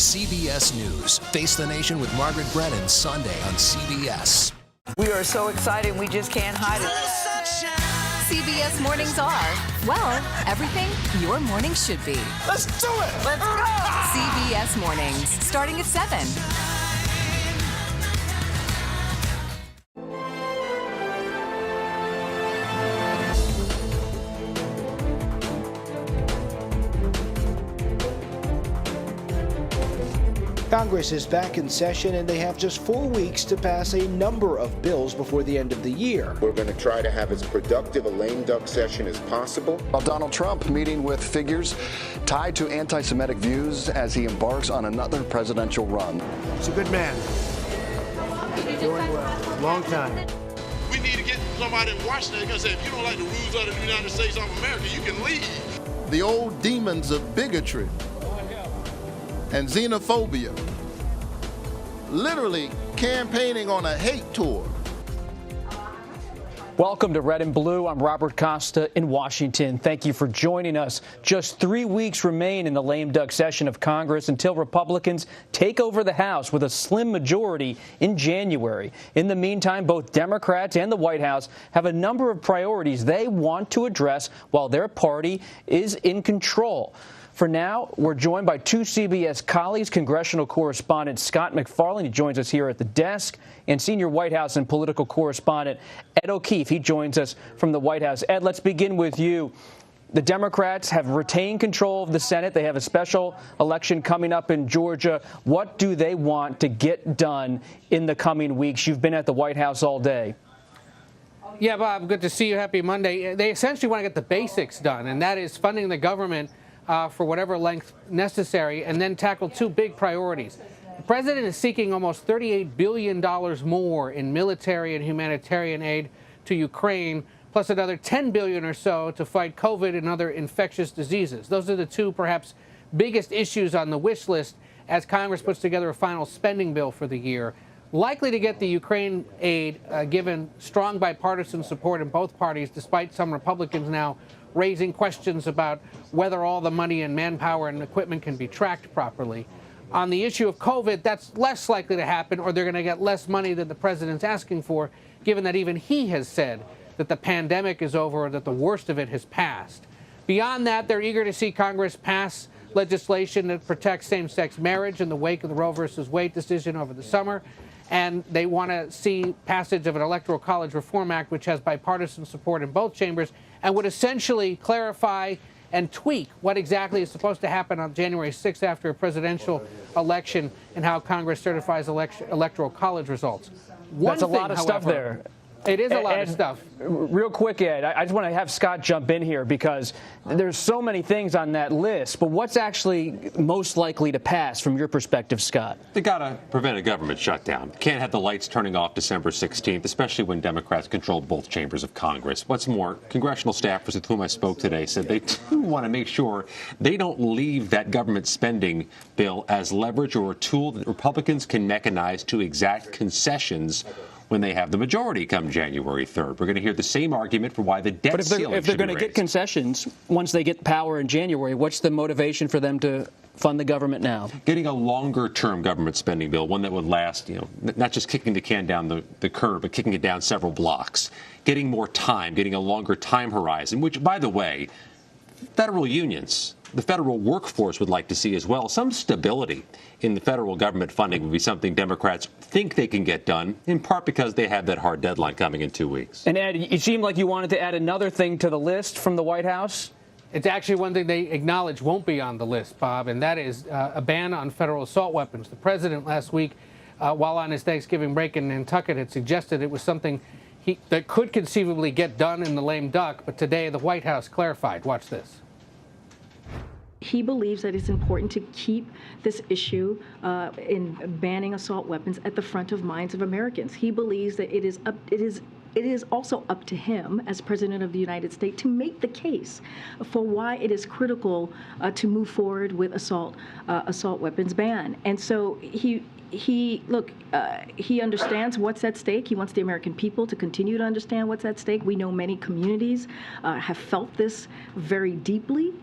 CBS News. Face the Nation with Margaret Brennan Sunday on CBS. We are so excited, we just can't hide it. CBS mornings are, well, everything your morning should be. Let's do it! Let's go! CBS mornings, starting at 7. Congress is back in session, and they have just 4 weeks to pass a number of bills before the end of the year. We're going to try to have as productive a lame duck session as possible. While Donald Trump meeting with figures tied to anti-Semitic views as he embarks on another presidential run. He's a good man. Doing well. Long time. We need to get somebody in Washington that's going to say, if you don't like the rules of the United States of America, you can leave. The old demons of bigotry and xenophobia, literally campaigning on a hate tour. Welcome to Red and Blue. I'm Robert Costa in Washington. Thank you for joining us. Just 3 weeks remain in the lame duck session of Congress until Republicans take over the House with a slim majority in January. In the meantime, both Democrats and the White House have a number of priorities they want to address while their party is in control. For now, we're joined by two CBS colleagues, congressional correspondent Scott McFarlane, who joins us here at the desk, and senior White House and political correspondent Ed O'Keefe. He joins us from the White House. Ed, let's begin with you. The Democrats have retained control of the Senate. They have a special election coming up in Georgia. What do they want to get done in the coming weeks? You've been at the White House all day. Yeah, Bob, good to see you. Happy Monday. They essentially want to get the basics done, and that is funding the government for whatever length necessary, and then tackle two big priorities. The president is seeking almost $38 billion more in military and humanitarian aid to Ukraine, plus another $10 billion or so to fight COVID and other infectious diseases. Those are the two perhaps biggest issues on the wish list as Congress puts together a final spending bill for the year. Likely to get the Ukraine aid given strong bipartisan support in both parties, despite some Republicans now raising questions about whether all the money and manpower and equipment can be tracked properly. On the issue of COVID, that's less likely to happen, or they're going to get less money than the president's asking for, given that even he has said that the pandemic is over or that the worst of it has passed. Beyond that, they're eager to see Congress pass legislation that protects same-sex marriage in the wake of the Roe versus Wade decision over the summer. And they want to see passage of an Electoral College Reform Act, which has bipartisan support in both chambers and would essentially clarify and tweak what exactly is supposed to happen on January 6th after a presidential election and how Congress certifies Electoral College results. That's a lot of stuff there. It is a lot of stuff. Real quick, Ed, I just want to have Scott jump in here because there's so many things on that list. But what's actually most likely to pass from your perspective, Scott? They got to prevent a government shutdown. Can't have the lights turning off December 16th, especially when Democrats control both chambers of Congress. What's more, congressional staffers with whom I spoke today said they do want to make sure they don't leave that government spending bill as leverage or a tool that Republicans can mechanize to exact concessions when they have the majority come January 3rd. We're going to hear the same argument for why the debt ceiling if they're going to get concessions once they get power in January, what's the motivation for them to fund the government now? Getting a longer-term government spending bill, one that would last, not just kicking the can down the curb, but kicking it down several blocks. Getting more time, getting a longer time horizon, which, by the way, federal unions, the federal workforce would like to see as well. Some stability in the federal government funding would be something Democrats think they can get done, in part because they have that hard deadline coming in 2 weeks. And Ed, it seemed like you wanted to add another thing to the list from the White House. It's actually one thing they acknowledge won't be on the list, Bob, and that is a ban on federal assault weapons. The president last week, while on his Thanksgiving break in Nantucket, had suggested it was something that could conceivably get done in the lame duck, but today the White House clarified. Watch this. He believes that it's important to keep this issue in banning assault weapons at the front of minds of Americans. He believes that it is also up to him as President of the United States to make the case for why it is critical to move forward with assault weapons ban. And so he understands what's at stake. He wants the American people to continue to understand what's at stake. We know many communities have felt this very deeply.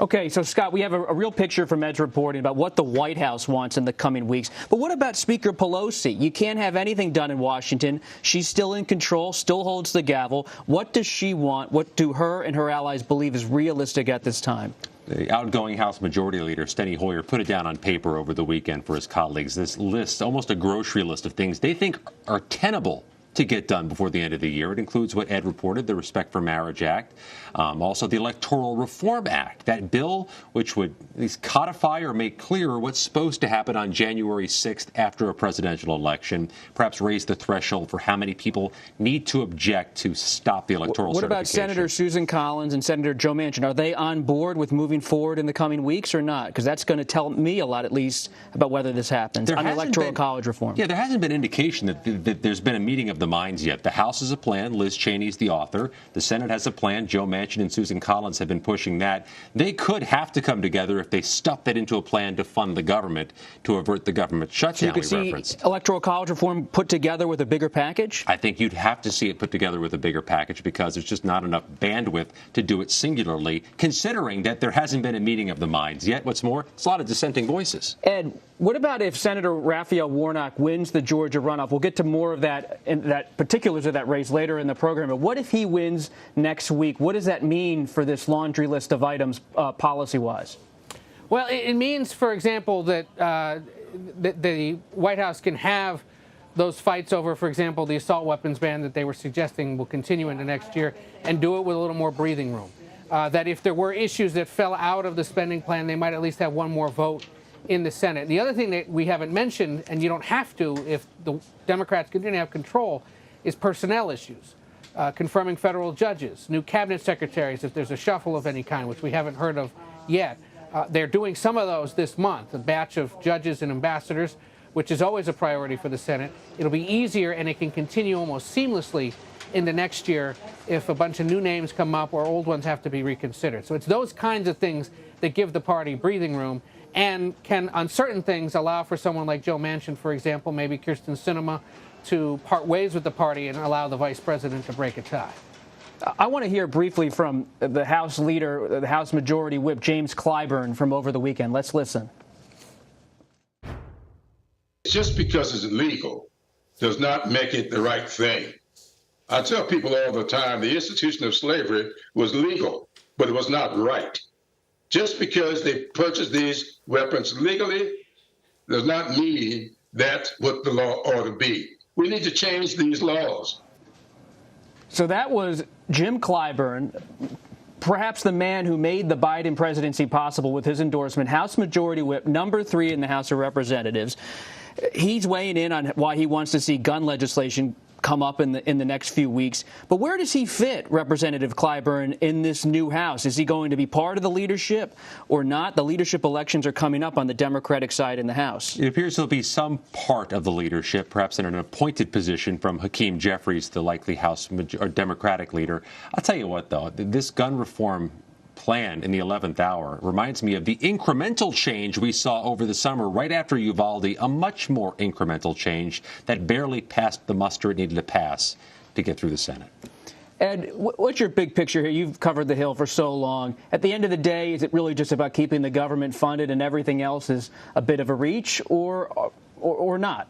Okay, so Scott, we have a real picture from Ed's reporting about what the White House wants in the coming weeks. But what about Speaker Pelosi? You can't have anything done in Washington. She's still in control, still holds the gavel. What does she want? What do her and her allies believe is realistic at this time? The outgoing House Majority Leader, Steny Hoyer, put it down on paper over the weekend for his colleagues. This list, almost a grocery list of things they think are tenable to get done before the end of the year. It includes what Ed reported, the Respect for Marriage Act, also the Electoral Reform Act, that bill which would at least codify or make clearer what's supposed to happen on January 6th after a presidential election, perhaps raise the threshold for how many people need to object to stop the electoral certification. What about Senator Susan Collins and Senator Joe Manchin? Are they on board with moving forward in the coming weeks or not? Because that's going to tell me a lot, at least, about whether this happens on the Electoral College reform. Yeah, there hasn't been indication that there's been a meeting of the minds yet. The House has a plan. Liz Cheney's the author. The Senate has a plan. Joe Manchin and Susan Collins have been pushing that. They could have to come together if they stuff that into a plan to fund the government to avert the government shutdown. So you could see Electoral College reform put together with a bigger package? I think you'd have to see it put together with a bigger package because there's just not enough bandwidth to do it singularly, considering that there hasn't been a meeting of the minds yet. What's more, it's a lot of dissenting voices. Ed, what about if Senator Raphael Warnock wins the Georgia runoff? We'll get to more of that and that particulars of that race later in the program. But what if he wins next week? What does that mean for this laundry list of items policy-wise? Well, it means, for example, that the White House can have those fights over, for example, the assault weapons ban that they were suggesting will continue into next year and do it with a little more breathing room. That if there were issues that fell out of the spending plan, they might at least have one more vote in the Senate. The other thing that we haven't mentioned, and you don't have to if the Democrats continue to have control, is personnel issues. Confirming federal judges, new cabinet secretaries if there's a shuffle of any kind, which we haven't heard of yet. They're doing some of those this month, a batch of judges and ambassadors, which is always a priority for the Senate. It'll be easier, and it can continue almost seamlessly into next year if a bunch of new names come up or old ones have to be reconsidered. So it's those kinds of things that give the party breathing room and can, on certain things, allow for someone like Joe Manchin, for example, maybe Kyrsten Sinema, to part ways with the party and allow the vice president to break a tie. I want to hear briefly from the House leader, the House Majority Whip, James Clyburn, from over the weekend. Let's listen. Just because it's illegal does not make it the right thing. I tell people all the time the institution of slavery was legal, but it was not right. Just because they purchased these weapons legally does not mean that's what the law ought to be. We need to change these laws. So that was Jim Clyburn, perhaps the man who made the Biden presidency possible with his endorsement, House Majority Whip, number 3 in the House of Representatives. He's weighing in on why he wants to see gun legislation come up in the next few weeks. But where does he fit, Representative Clyburn, in this new House? Is he going to be part of the leadership or not? The leadership elections are coming up on the Democratic side in the House. It appears he'll be some part of the leadership, perhaps in an appointed position from Hakeem Jeffries, the likely House or Democratic leader. I'll tell you what, though, this gun reform plan in the 11th hour reminds me of the incremental change we saw over the summer right after Uvalde, a much more incremental change that barely passed the muster it needed to pass to get through the Senate. Ed, what's your big picture here? You've covered the Hill for so long. At the end of the day, is it really just about keeping the government funded and everything else is a bit of a reach or not?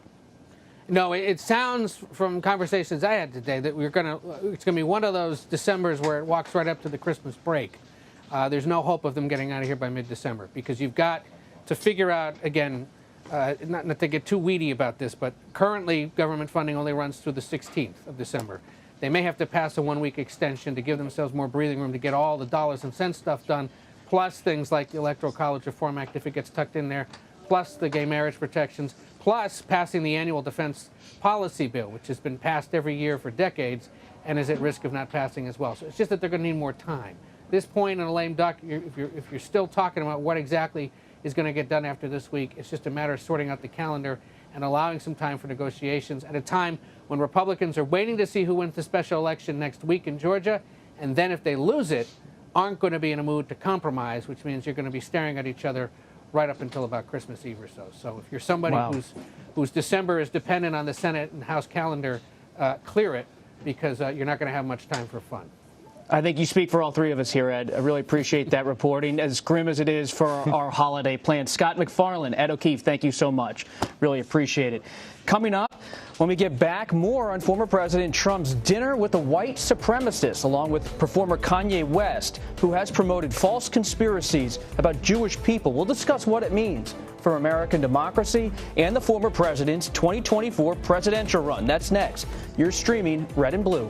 No, it sounds from conversations I had today that it's going to be one of those Decembers where it walks right up to the Christmas break. There's no hope of them getting out of here by mid-December because you've got to figure out, again, not to get too weedy about this, but currently government funding only runs through the 16th of December. They may have to pass a 1-week extension to give themselves more breathing room to get all the dollars and cents stuff done, plus things like the Electoral College Reform Act if it gets tucked in there, plus the gay marriage protections, plus passing the annual defense policy bill, which has been passed every year for decades and is at risk of not passing as well. So it's just that they're going to need more time. This point in a lame duck, if you're still talking about what exactly is going to get done after this week, it's just a matter of sorting out the calendar and allowing some time for negotiations at a time when Republicans are waiting to see who wins the special election next week in Georgia, and then if they lose it, aren't going to be in a mood to compromise, which means you're going to be staring at each other right up until about Christmas Eve or so. So if you're somebody whose December is dependent on the Senate and House calendar, clear it because you're not going to have much time for fun. I think you speak for all three of us here, Ed. I really appreciate that reporting, as grim as it is for our holiday plans. Scott McFarland, Ed O'Keefe, thank you so much. Really appreciate it. Coming up, when we get back, more on former President Trump's dinner with a white supremacist, along with performer Kanye West, who has promoted false conspiracies about Jewish people. We'll discuss what it means for American democracy and the former president's 2024 presidential run. That's next. You're streaming Red and Blue.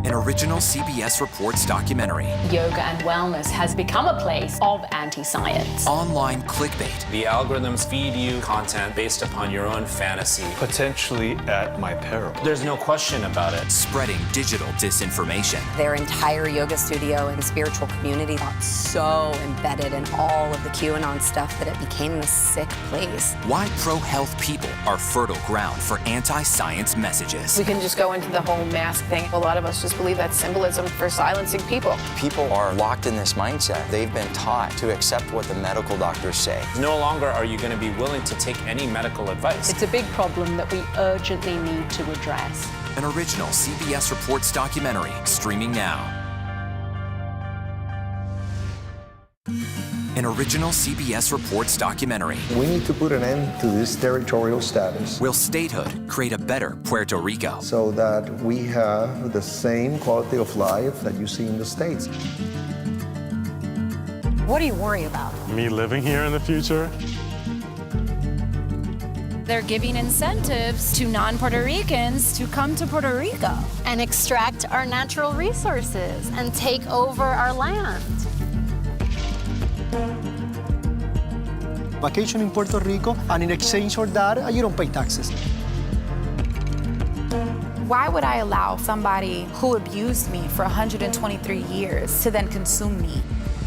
An original CBS Reports documentary. Yoga and wellness has become a place of anti-science. Online clickbait. The algorithms feed you content based upon your own fantasy. Potentially at my peril. There's no question about it. Spreading digital disinformation. Their entire yoga studio and spiritual community got so embedded in all of the QAnon stuff that it became a sick place. Why pro-health people are fertile ground for anti-science messages. We can just go into the whole mask thing. A lot of us just believe that's symbolism for silencing people. People are locked in this mindset. They've been taught to accept what the medical doctors say. No longer are you going to be willing to take any medical advice. It's a big problem that we urgently need to address. An original CBS Reports documentary streaming now. An original CBS Reports documentary. We need to put an end to this territorial status. Will statehood create a better Puerto Rico? So that we have the same quality of life that you see in the States. What do you worry about? Me living here in the future? They're giving incentives to non-Puerto Ricans to come to Puerto Rico and extract our natural resources and take over our land. Vacation in Puerto Rico, and in exchange for that, you don't pay taxes. Why would I allow somebody who abused me for 123 years to then consume me?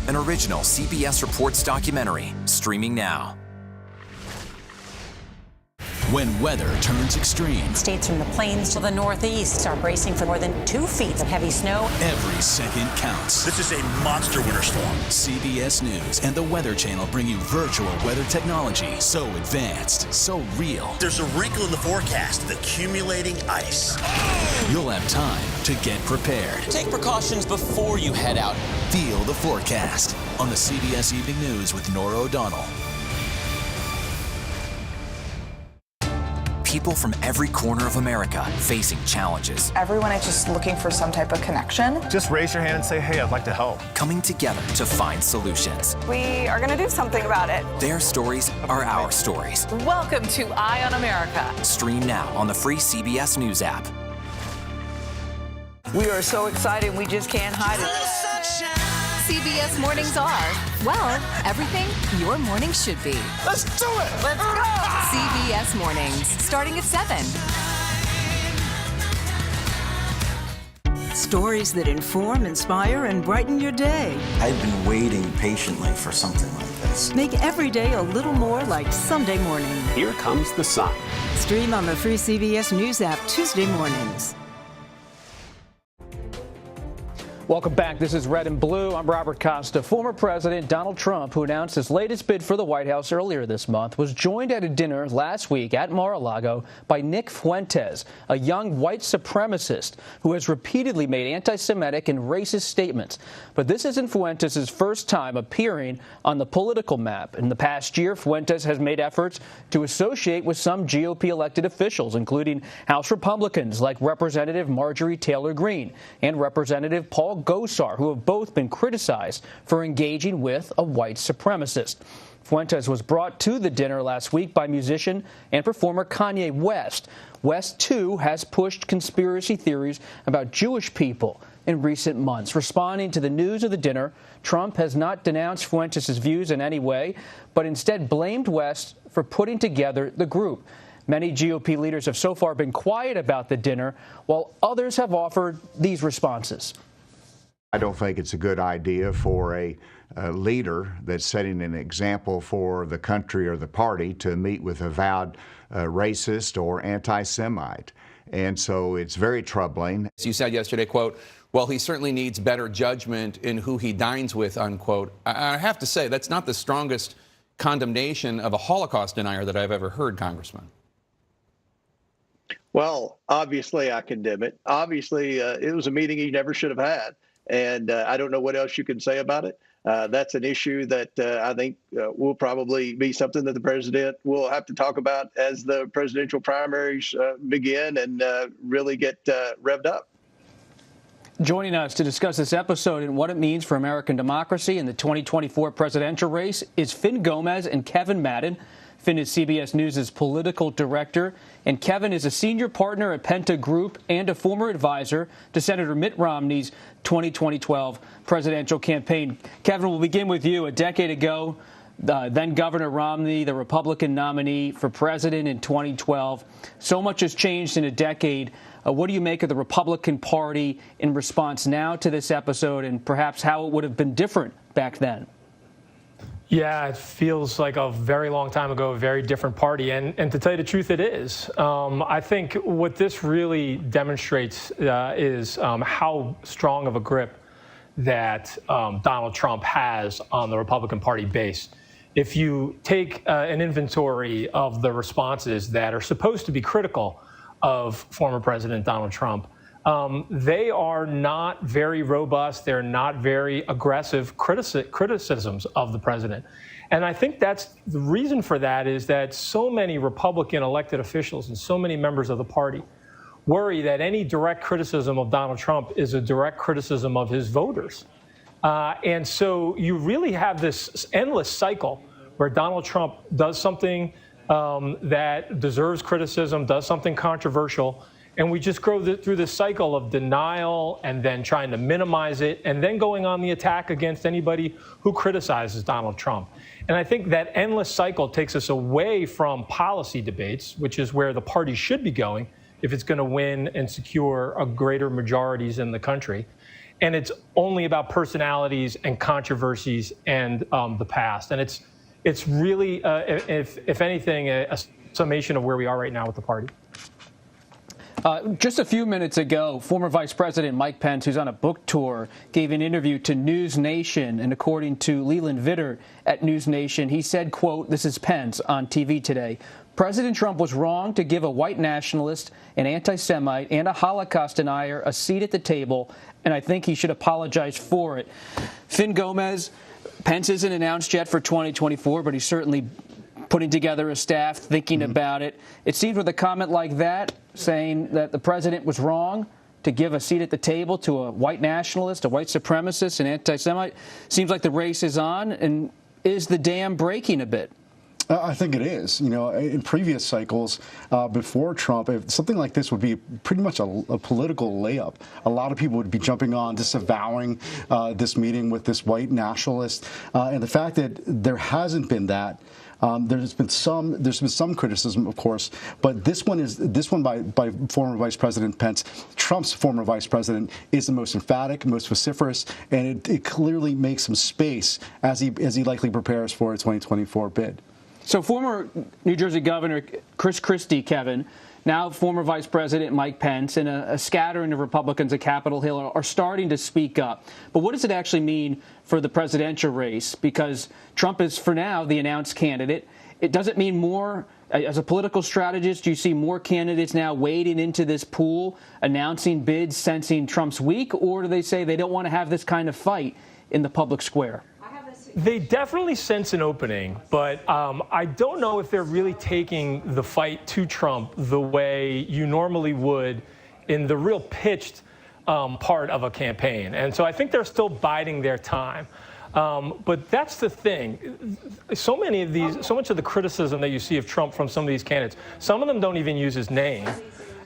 An original CBS Reports documentary streaming now. When weather turns extreme. States from the plains to the northeast are bracing for more than 2 feet of heavy snow. Every second counts. This is a monster winter storm. CBS News and the Weather Channel bring you virtual weather technology so advanced, so real. There's a wrinkle in the forecast, the accumulating ice. You'll have time to get prepared. Take precautions before you head out. Feel the forecast on the CBS Evening News with Nora O'Donnell. People from every corner of America facing challenges. Everyone is just looking for some type of connection. Just raise your hand and say, hey, I'd like to help. Coming together to find solutions. We are going to do something about it. Their stories are our stories. Welcome to Eye on America. Stream now on the free CBS News app. We are so excited, we just can't hide it. CBS mornings are, well, everything your morning should be. Let's do it! Let's go! CBS mornings, starting at 7. Stories that inform, inspire, and brighten your day. I've been waiting patiently for something like this. Make every day a little more like Sunday morning. Here comes the sun. Stream on the free CBS News app Tuesday mornings. Welcome back. This is Red and Blue. I'm Robert Costa. Former President Donald Trump, who announced his latest bid for the White House earlier this month, was joined at a dinner last week at Mar-a-Lago by Nick Fuentes, a young white supremacist who has repeatedly made anti-Semitic and racist statements. But this isn't Fuentes' first time appearing on the political map. In the past year, Fuentes has made efforts to associate with some GOP elected officials, including House Republicans like Representative Marjorie Taylor Greene and Representative Paul Gosar, who have both been criticized for engaging with a white supremacist. Fuentes was brought to the dinner last week by musician and performer Kanye West. West, too, has pushed conspiracy theories about Jewish people in recent months. Responding to the news of the dinner, Trump has not denounced Fuentes' views in any way, but instead blamed West for putting together the group. Many GOP leaders have so far been quiet about the dinner, while others have offered these responses. I don't think it's a good idea for a leader that's setting an example for the country or the party to meet with avowed racist or anti-Semite. And so it's very troubling. As you said yesterday, quote, well, he certainly needs better judgment in who he dines with, unquote. I have to say, that's not the strongest condemnation of a Holocaust denier that I've ever heard, Congressman. Well, obviously, I condemn it. Obviously, it was a meeting he never should have had. And I don't know what else you can say about it. That's an issue that I think will probably be something that the president will have to talk about as the presidential primaries begin and really get revved up. Joining us to discuss this episode and what it means for American democracy in the 2024 presidential race is Finn Gomez and Kevin Madden. Finn is CBS News' political director, and Kevin is a senior partner at Penta Group and a former advisor to Senator Mitt Romney's 2012 presidential campaign. Kevin, we'll begin with you. A decade ago, then Governor Romney, the Republican nominee for president in 2012. So much has changed in a decade. What do you make of the Republican Party in response now to this episode, and perhaps how it would have been different back then? Yeah, it feels like a very long time ago, a very different party. And to tell you the truth, it is. I think what this really demonstrates is how strong of a grip that Donald Trump has on the Republican Party base. If you take an inventory of the responses that are supposed to be critical of former President Donald Trump, they are not very robust. They're not very aggressive criticisms of the president. And I think that's the reason for that is that so many Republican elected officials and so many members of the party worry that any direct criticism of Donald Trump is a direct criticism of his voters. And so you really have this endless cycle where Donald Trump does something that deserves criticism, does something controversial, and we just go through this cycle of denial and then trying to minimize it and then going on the attack against anybody who criticizes Donald Trump. And I think that endless cycle takes us away from policy debates, which is where the party should be going if it's going to win and secure a greater majorities in the country. And it's only about personalities and controversies and the past. And it's really, if anything, a summation of where we are right now with the party. Just a few minutes ago, former Vice President Mike Pence, who's on a book tour, gave an interview to News Nation. And according to Leland Vitter at News Nation, he said, quote, this is Pence on TV today, President Trump was wrong to give a white nationalist, an anti-Semite, and a Holocaust denier a seat at the table, and I think he should apologize for it. Finn Gomez, Pence isn't announced yet for 2024, but he's certainly putting together a staff, thinking about it. It seems with a comment like that, saying that the president was wrong to give a seat at the table to a white nationalist, a white supremacist, an anti-Semite, seems like the race is on. And is the dam breaking a bit? I think it is. You know, in previous cycles before Trump, if something like this would be pretty much a political layup. A lot of people would be jumping on, disavowing this meeting with this white nationalist. And the fact that there hasn't been that, there's been some criticism, of course, but this one by former Vice President Pence, Trump's former vice president, is the most emphatic, most vociferous, and it clearly makes some space as he likely prepares for a 2024 bid. So former New Jersey Governor Chris Christie, Kevin, now former Vice President Mike Pence, and a scattering of Republicans at Capitol Hill are starting to speak up. But what does it actually mean for the presidential race? Because Trump is, for now, the announced candidate. It doesn't mean more. As a political strategist, do you see more candidates now wading into this pool, announcing bids, sensing Trump's weak, or do they say they don't want to have this kind of fight in the public square? They definitely sense an opening, but I don't know if they're really taking the fight to Trump the way you normally would in the real pitched part of a campaign. And so I think they're still biding their time. But that's the thing. So much of the criticism that you see of Trump from some of these candidates, some of them don't even use his name.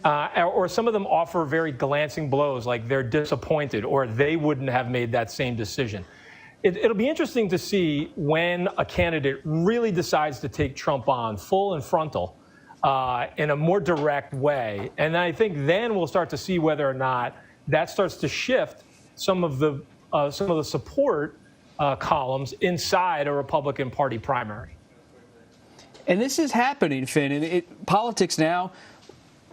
Or some of them offer very glancing blows, like they're disappointed or they wouldn't have made that same decision. It'll be interesting to see when a candidate really decides to take Trump on full and frontal in a more direct way. And I think then we'll start to see whether or not that starts to shift some of the some of the support columns inside a Republican Party primary. And this is happening, Finn. And politics now,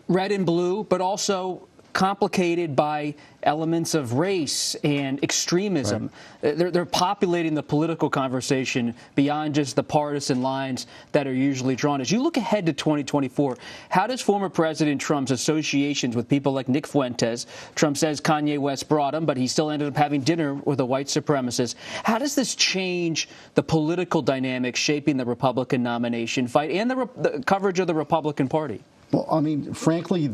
red and blue, but also complicated by elements of race and extremism. Right. They're populating the political conversation beyond just the partisan lines that are usually drawn. As you look ahead to 2024, how does former President Trump's associations with people like Nick Fuentes, Trump says Kanye West brought him, but he still ended up having dinner with a white supremacist, how does this change the political dynamic shaping the Republican nomination fight and the coverage of the Republican Party? Well, I mean, frankly,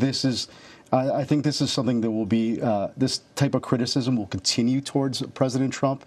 I think this is something that will be, this type of criticism will continue towards President Trump,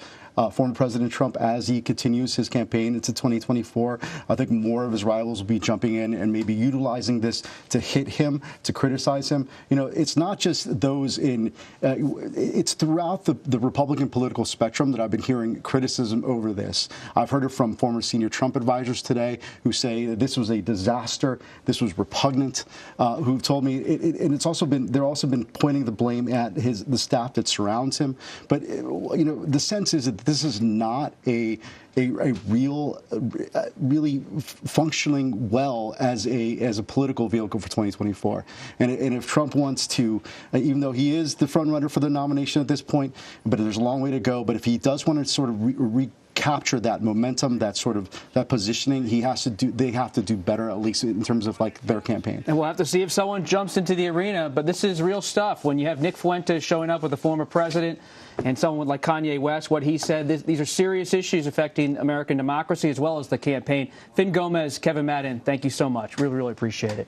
former President Trump, as he continues his campaign into 2024. I think more of his rivals will be jumping in and maybe utilizing this to hit him, to criticize him. You know, it's not just those it's throughout the Republican political spectrum that I've been hearing criticism over this. I've heard it from former senior Trump advisors today who say that this was a disaster, this was repugnant, who've told me, and they're also been pointing the blame at the staff that surrounds him. But, you know, the sense is that this is not a really functioning well as a political vehicle for 2024. And if Trump wants to, even though he is the front runner for the nomination at this point, but there's a long way to go. But if he does want to sort of recapture that momentum, that positioning, they have to do better, at least in terms of like their campaign. And we'll have to see if someone jumps into the arena. But this is real stuff. When you have Nick Fuentes showing up with a former president and someone like Kanye West, what he said, these are serious issues affecting American democracy as well as the campaign. Finn Gomez, Kevin Madden, thank you so much. Really, really appreciate it.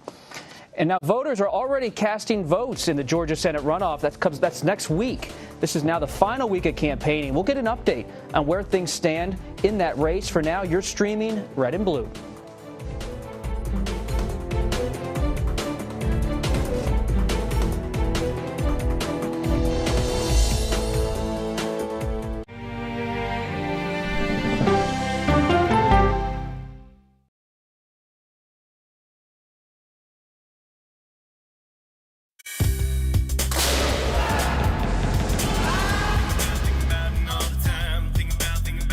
And now voters are already casting votes in the Georgia Senate runoff. That's next week. This is now the final week of campaigning. We'll get an update on where things stand in that race. For now, you're streaming Red and Blue.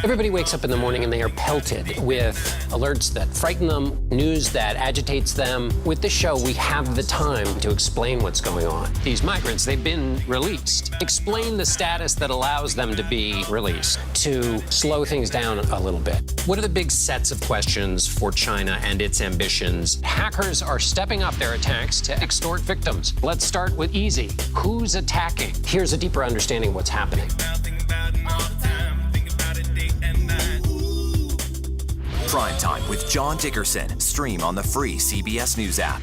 Everybody wakes up in the morning and they are pelted with alerts that frighten them, news that agitates them. With this show, we have the time to explain what's going on. These migrants, they've been released. Explain the status that allows them to be released, to slow things down a little bit. What are the big sets of questions for China and its ambitions? Hackers are stepping up their attacks to extort victims. Let's start with easy. Who's attacking? Here's a deeper understanding of what's happening. Prime Time with John Dickerson. Stream on the free CBS News app.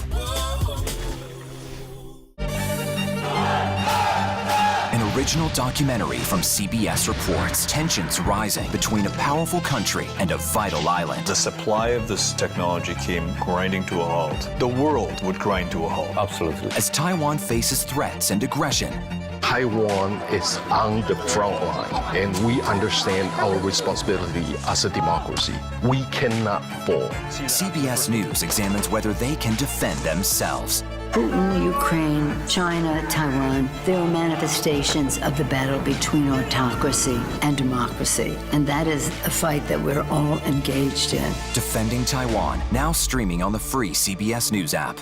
An original documentary from CBS reports tensions rising between a powerful country and a vital island. The supply of this technology came grinding to a halt. The world would grind to a halt. Absolutely. As Taiwan faces threats and aggression, Taiwan is on the front line, and we understand our responsibility as a democracy. We cannot fall. CBS News examines whether they can defend themselves. Putin, Ukraine, China, Taiwan, there are manifestations of the battle between autocracy and democracy. And that is a fight that we're all engaged in. Defending Taiwan, now streaming on the free CBS News app.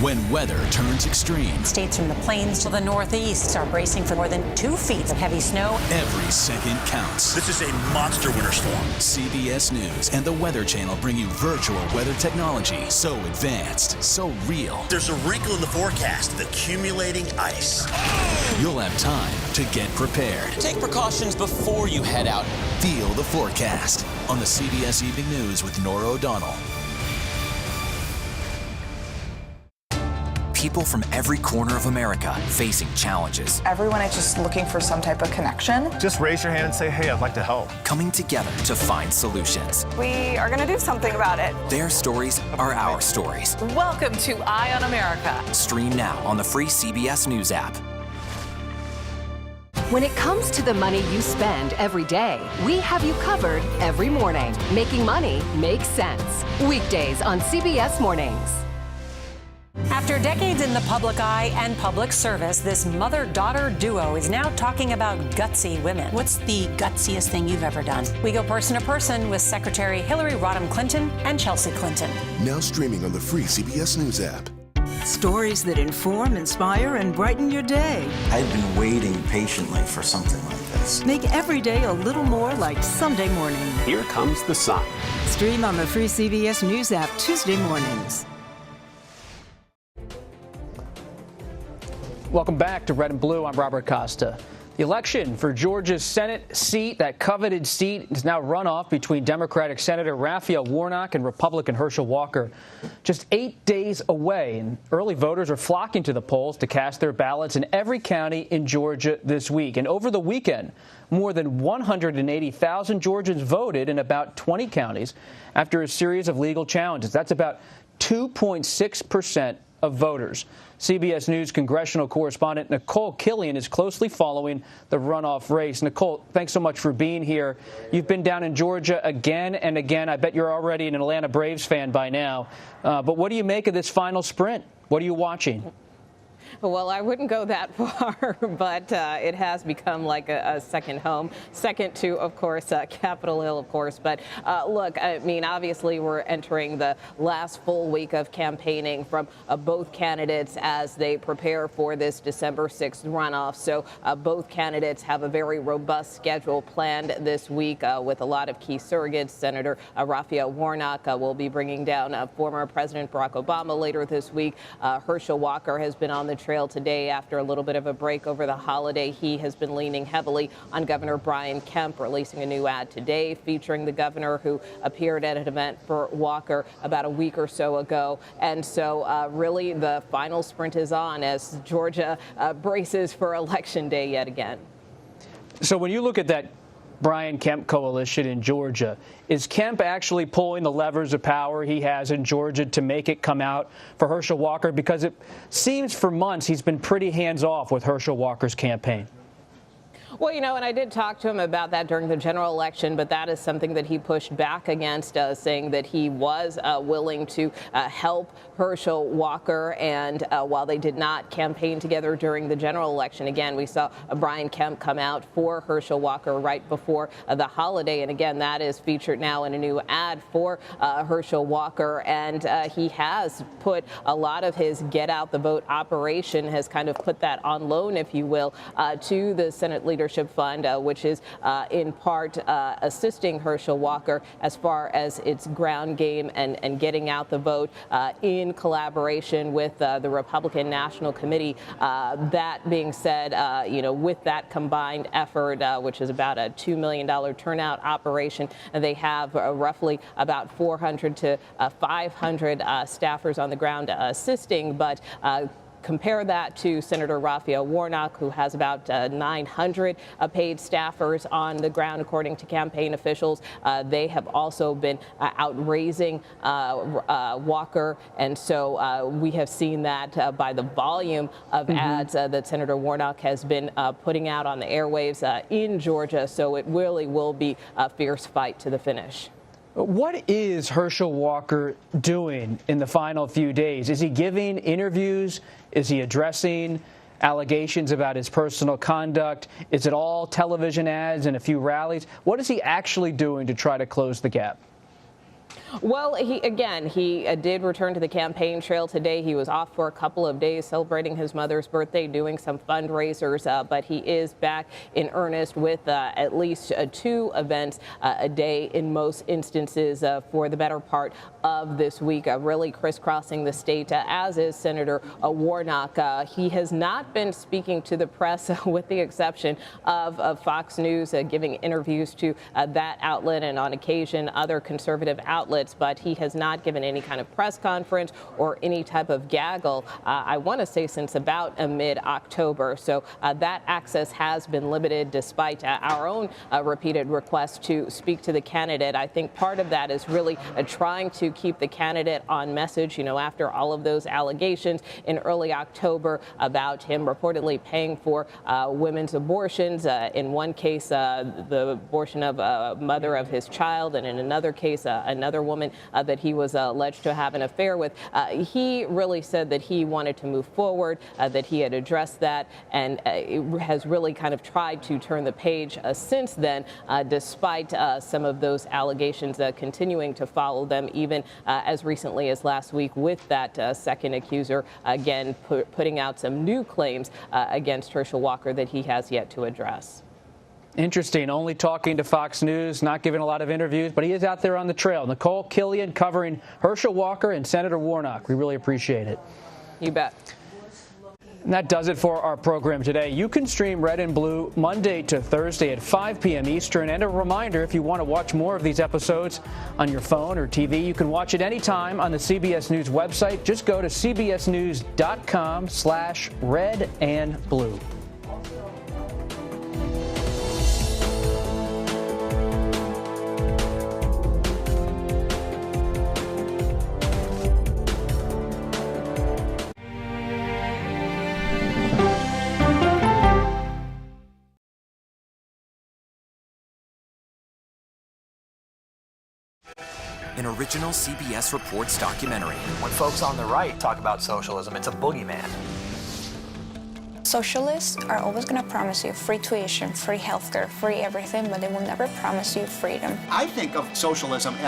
When weather turns extreme, States from the plains to the northeast are bracing for more than 2 feet of heavy snow. Every second counts. This is a monster winter storm. CBS News and the Weather Channel bring you virtual weather technology so advanced, so real. There's a wrinkle in the forecast, the accumulating ice. You'll have time to get prepared. Take precautions before you head out. Feel the forecast on the CBS Evening News with Nora O'Donnell. People from every corner of America facing challenges. Everyone is just looking for some type of connection. Just raise your hand and say, hey, I'd like to help. Coming together to find solutions. We are going to do something about it. Their stories are our stories. Welcome to Eye on America. Stream now on the free CBS News app. When it comes to the money you spend every day, we have you covered every morning. Making money makes sense. Weekdays on CBS Mornings. After decades in the public eye and public service, this mother-daughter duo is now talking about gutsy women. What's the gutsiest thing you've ever done? We go person to person with Secretary Hillary Rodham Clinton and Chelsea Clinton. Now streaming on the free CBS News app. Stories that inform, inspire, and brighten your day. I've been waiting patiently for something like this. Make every day a little more like Sunday morning. Here comes the sun. Stream on the free CBS News app Tuesday mornings. Welcome back to Red and Blue. I'm Robert Costa. The election for Georgia's Senate seat, that coveted seat, is now runoff between Democratic Senator Raphael Warnock and Republican Herschel Walker. Just 8 days away, and early voters are flocking to the polls to cast their ballots in every county in Georgia this week. And over the weekend, more than 180,000 Georgians voted in about 20 counties after a series of legal challenges. That's about 2.6% of voters. CBS News congressional correspondent Nicole Killian is closely following the runoff race. Nicole, thanks so much for being here. You've been down in Georgia again and again. I bet you're already an Atlanta Braves fan by now. But what do you make of this final sprint? What are you watching? Well, I wouldn't go that far, but it has become like a second home, second to, of course, Capitol Hill, of course. But look, I mean, obviously, we're entering the last full week of campaigning from both candidates as they prepare for this December 6th runoff. So both candidates have a very robust schedule planned this week with a lot of key surrogates. Senator Raphael Warnock will be bringing down former President Barack Obama later this week. Herschel Walker has been on the trail today after a little bit of a break over the holiday. He has been leaning heavily on Governor Brian Kemp, releasing a new ad today featuring the governor who appeared at an event for Walker about a week or so ago. And so really the final sprint is on as Georgia braces for Election Day yet again. So when you look at that Brian Kemp coalition in Georgia, is Kemp actually pulling the levers of power he has in Georgia to make it come out for Herschel Walker? Because it seems for months he's been pretty hands-off with Herschel Walker's campaign. Well, you know, and I did talk to him about that during the general election, but that is something that he pushed back against, saying that he was willing to help Herschel Walker. And while they did not campaign together during the general election, again, we saw Brian Kemp come out for Herschel Walker right before the holiday. And again, that is featured now in a new ad for Herschel Walker. And he has put a lot of his Get Out the Vote operation, has kind of put that on loan, if you will, to the Senate Leadership Fund, which is in part assisting Herschel Walker as far as its ground game and getting out the vote in collaboration with the Republican National Committee. That being said, you know, with that combined effort, which is about a $2 million turnout operation, they have roughly about 400 to 500 staffers on the ground assisting, but compare that to Senator Raphael Warnock, who has about 900 paid staffers on the ground, according to campaign officials. They have also been outraising Walker, and so we have seen that by the volume of ads that Senator Warnock has been putting out on the airwaves in Georgia. So it really will be a fierce fight to the finish. What is Herschel Walker doing in the final few days? Is he giving interviews? Is he addressing allegations about his personal conduct? Is it all television ads and a few rallies? What is he actually doing to try to close the gap? Well, he did return to the campaign trail today. He was off for a couple of days celebrating his mother's birthday, doing some fundraisers, but he is back in earnest with at least 2 events a day in most instances for the better part of this week, really crisscrossing the state, as is Senator Warnock. He has not been speaking to the press, with the exception of Fox News, giving interviews to that outlet and on occasion other conservative outlets, but he has not given any kind of press conference or any type of gaggle, I want to say, since about mid-October. So that access has been limited despite our own repeated requests to speak to the candidate. I think part of that is really trying to keep the candidate on message, you know, after all of those allegations in early October about him reportedly paying for women's abortions. In one case, the abortion of a mother of his child, and in another case, another another woman that he was alleged to have an affair with. He really said that he wanted to move forward, that he had addressed that, and has really kind of tried to turn the page since then, despite some of those allegations continuing to follow them, even as recently as last week with that second accuser, again, putting out some new claims against Herschel Walker that he has yet to address. Interesting. Only talking to Fox News, not giving a lot of interviews, but he is out there on the trail. Nicole Killian covering Herschel Walker and Senator Warnock. We really appreciate it. You bet. And that does it for our program today. You can stream Red and Blue Monday to Thursday at 5 p.m. Eastern. And a reminder, if you want to watch more of these episodes on your phone or TV, you can watch it anytime on the CBS News website. Just go to cbsnews.com/redandblue. An original CBS Reports documentary. When folks on the right talk about socialism, it's a boogeyman. Socialists are always going to promise you free tuition, free healthcare, free everything, but they will never promise you freedom. I think of socialism as